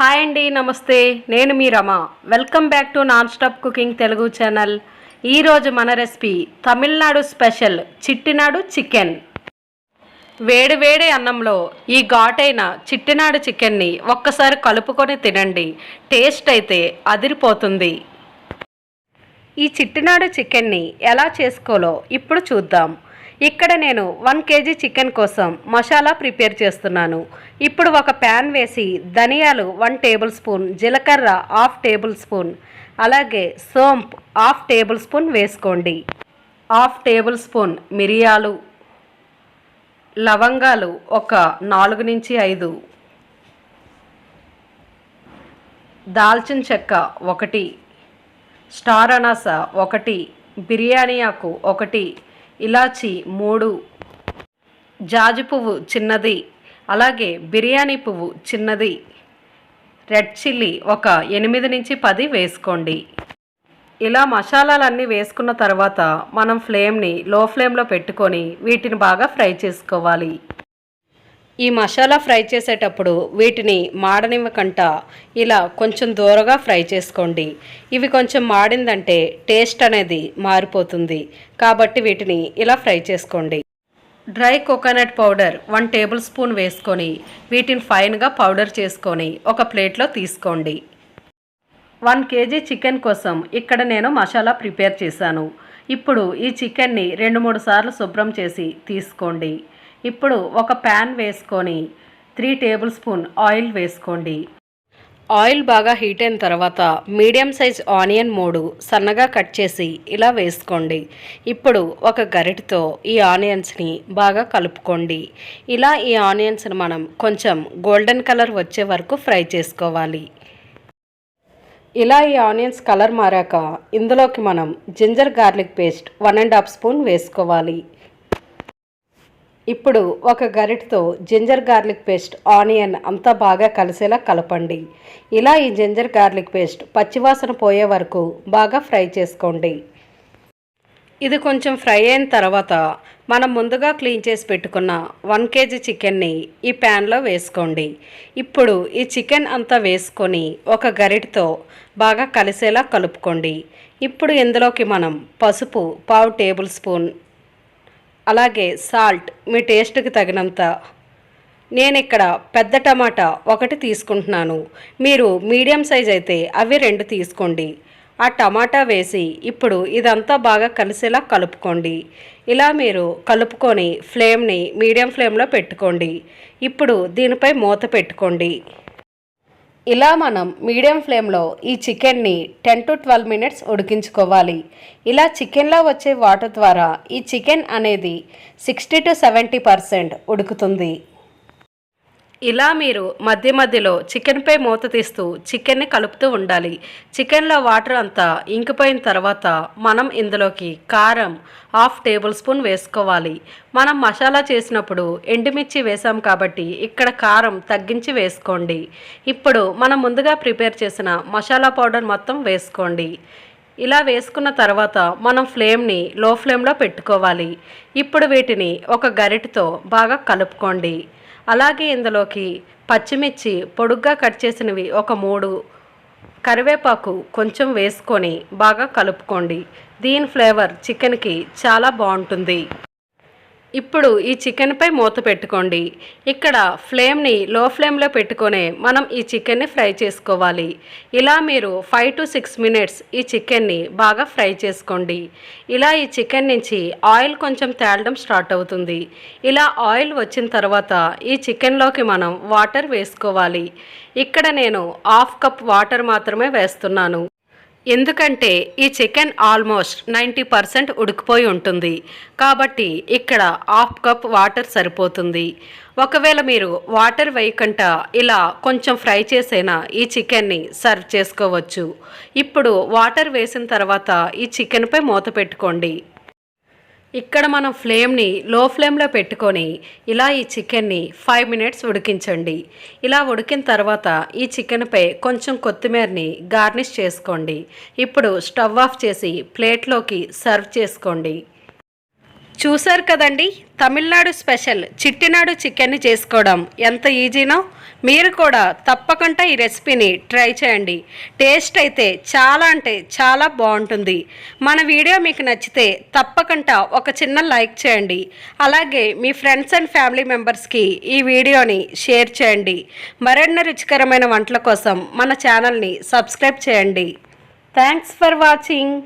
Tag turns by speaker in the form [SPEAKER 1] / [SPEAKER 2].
[SPEAKER 1] Hi అండి, నమస్తే. నేను మీ Rama. Welcome back to non stop cooking Telugu channel. ఈరోజు మన recipe Tamil Nadu special Chettinad chicken. వేడి వేడి అన్నంలో ఈ ఘాటైన చిట్టినాడు చికెన్ని ఒక్కసారి కలుపుకొని తినండి. టేస్ట్ అయితే అదిరిపోతుంది. ఈ చిట్టినాడు చికెన్ని ఎలా చేసుకోవాలో ఇప్పుడు చూద్దాం. ఇక్కడ నేను 1 కేజీ చికెన్ కోసం మసాలా ప్రిపేర్ చేస్తున్నాను. ఇప్పుడు ఒక ప్యాన్ వేసి ధనియాలు 1 టేబుల్ స్పూన్, జీలకర్ర 1/2 టేబుల్ స్పూన్, అలాగే సోంపు 1/2 టేబుల్ స్పూన్ వేసుకోండి. 1/2 టేబుల్ స్పూన్ మిరియాలు, లవంగాలు ఒక 4 నుంచి 5, దాల్చిన చెక్క 1, స్టార్ అనాస 1, బిర్యానీ ఆకు 1, ఇలాచి 3, జాజి పువ్వు చిన్నది, అలాగే బిర్యానీ పువ్వు చిన్నది, రెడ్ చిల్లీ ఒక 8 నుంచి 10 వేసుకోండి. ఇలా మసాలాలన్నీ వేసుకున్న తర్వాత మనం ఫ్లేమ్ని లో ఫ్లేమ్లో పెట్టుకొని వీటిని బాగా ఫ్రై చేసుకోవాలి. ఈ మసాలా ఫ్రై చేసేటప్పుడు వీటిని మాడనివ్వకుండా ఇలా కొంచెం దూరగా ఫ్రై చేసుకోండి. ఇవి కొంచెం మాడిందంటే టేస్ట్ అనేది మారిపోతుంది, కాబట్టి వీటిని ఇలా ఫ్రై చేసుకోండి. Dry coconut powder 1 table spoon వేసుకొని వీటిని ఫైన్గా పౌడర్ చేసుకొని ఒక ప్లేట్లో తీసుకోండి. 1 కేజీ చికెన్ కోసం ఇక్కడ నేను మసాలా ప్రిపేర్ చేశాను. ఇప్పుడు ఈ చికెన్ని 2-3 సార్లు శుభ్రం చేసి తీసుకోండి. ఇప్పుడు ఒక ప్యాన్ వేసుకొని 3 టేబుల్ స్పూన్ ఆయిల్ వేసుకోండి. ఆయిల్ బాగా హీట్ అయిన తర్వాత మీడియం సైజ్ ఆనియన్ 3 సన్నగా కట్ చేసి ఇలా వేసుకోండి. ఇప్పుడు ఒక గరిటెతో ఈ ఆనియన్స్ని బాగా కలుపుకోండి. ఇలా ఈ ఆనియన్స్ని మనం కొంచెం గోల్డెన్ కలర్ వచ్చే వరకు ఫ్రై చేసుకోవాలి. ఇలా ఈ ఆనియన్స్ కలర్ మారాక ఇందులోకి మనం జింజర్ గార్లిక్ పేస్ట్ 1.5 స్పూన్ వేసుకోవాలి. ఇప్పుడు ఒక గరిటెతో జింజర్ గార్లిక్ పేస్ట్ ఆనియన్ అంతా బాగా కలిసేలా కలపండి. ఇలా ఈ జింజర్ గార్లిక్ పేస్ట్ పచ్చివాసన పోయే వరకు బాగా ఫ్రై చేసుకోండి. ఇది కొంచెం ఫ్రై అయిన తర్వాత మనం ముందుగా క్లీన్ చేసి పెట్టుకున్న 1 కేజీ చికెన్ని ఈ ప్యాన్లో వేసుకోండి. ఇప్పుడు ఈ చికెన్ అంతా వేసుకొని ఒక గరిటెతో బాగా కలిసేలా కలుపుకోండి. ఇప్పుడు ఇందులోకి మనం పసుపు 1/2 టేబుల్ స్పూన్, అలాగే సాల్ట్ మీ టేస్ట్కి తగినంత. నేను ఇక్కడ పెద్ద టమాటా 1 తీసుకుంటున్నాను. మీరు మీడియం సైజ్ అయితే అవి 2 తీసుకోండి. ఆ టమాటా వేసి ఇప్పుడు ఇదంతా బాగా కలిసేలా కలుపుకోండి. ఇలా మీరు కలుపుకొని ఫ్లేమ్ని మీడియం ఫ్లేమ్లో పెట్టుకోండి. ఇప్పుడు దీనిపై మూత పెట్టుకోండి. ఇలా మనం మీడియం ఫ్లేమ్లో ఈ చికెన్ని 10 to 12 మినిట్స్ ఉడికించుకోవాలి. ఇలా చికెన్లో వచ్చే వాటర్ ద్వారా ఈ చికెన్ అనేది 60 to 70% ఉడుకుతుంది. ఇలా మీరు మధ్య మధ్యలో చికెన్పై మూత తీస్తూ చికెన్ని కలుపుతూ ఉండాలి. చికెన్లో వాటర్ అంతా ఇంకిపోయిన తర్వాత మనం ఇందులోకి కారం 1/2 టేబుల్ స్పూన్ వేసుకోవాలి. మనం మసాలా చేసినప్పుడు ఎండుమిర్చి వేసాం కాబట్టి ఇక్కడ కారం తగ్గించి వేసుకోండి. ఇప్పుడు మనం ముందుగా ప్రిపేర్ చేసిన మసాలా పౌడర్ మొత్తం వేసుకోండి. ఇలా వేసుకున్న తర్వాత మనం ఫ్లేమ్ని లో ఫ్లేమ్లో పెట్టుకోవాలి. ఇప్పుడు వీటిని ఒక గరిటెతో బాగా కలుపుకోండి. అలాగే ఇందులోకి పచ్చిమిర్చి పొడుగ్గా కట్ చేసినవి ఒక 3, కరివేపాకు కొంచెం వేసుకొని బాగా కలుపుకోండి. దీని ఫ్లేవర్ చికెన్కి చాలా బాగుంటుంది. ఇప్పుడు ఈ చికెన్పై మూత పెట్టుకోండి. ఇక్కడ ఫ్లేమ్ని లో ఫ్లేమ్లో పెట్టుకొని మనం ఈ చికెన్ని ఫ్రై చేసుకోవాలి. ఇలా మీరు 5 to 6 మినిట్స్ ఈ చికెన్ని బాగా ఫ్రై చేసుకోండి. ఇలా ఈ చికెన్ నుంచి ఆయిల్ కొంచెం తేలడం స్టార్ట్ అవుతుంది. ఇలా ఆయిల్ వచ్చిన తర్వాత ఈ చికెన్లోకి మనం వాటర్ వేసుకోవాలి. ఇక్కడ నేను 1/2 కప్ వాటర్ మాత్రమే వేస్తున్నాను. ఎందుకంటే ఈ చికెన్ ఆల్మోస్ట్ 90% ఉడికిపోయి ఉంటుంది, కాబట్టి ఇక్కడ 1/2 కప్ వాటర్ సరిపోతుంది. ఒకవేళ మీరు వాటర్ వేయకుండా ఇలా కొంచెం ఫ్రై చేసైనా ఈ చికెన్ని సర్వ్ చేసుకోవచ్చు. ఇప్పుడు వాటర్ వేసిన తర్వాత ఈ చికెన్పై మూత పెట్టుకోండి. ఇక్కడ మనం ఫ్లేమ్ని లో ఫ్లేమ్లో పెట్టుకొని ఇలా ఈ చికెన్ని 5 మినిట్స్ ఉడికించండి. ఇలా ఉడికిన తర్వాత ఈ చికెన్పై కొంచెం కొత్తిమీరని గార్నిష్ చేసుకోండి. ఇప్పుడు స్టవ్ ఆఫ్ చేసి ప్లేట్లోకి సర్వ్ చేసుకోండి. చూసారు కదండి, తమిళనాడు స్పెషల్ చిట్టినాడు చికెన్ని చేసుకోవడం ఎంత ఈజీనో. మీరు కూడా తప్పకుండా ఈ రెసిపీని ట్రై చేయండి. టేస్ట్ అయితే చాలా అంటే చాలా బాగుంటుంది. మన వీడియో మీకు నచ్చితే తప్పకుండా ఒక చిన్న లైక్ చేయండి. అలాగే మీ ఫ్రెండ్స్ అండ్ ఫ్యామిలీ మెంబర్స్కి ఈ వీడియోని షేర్ చేయండి. మరెన్నో రుచికరమైన వంటల కోసం మన ఛానల్ని సబ్స్క్రైబ్ చేయండి. Thanks for watching.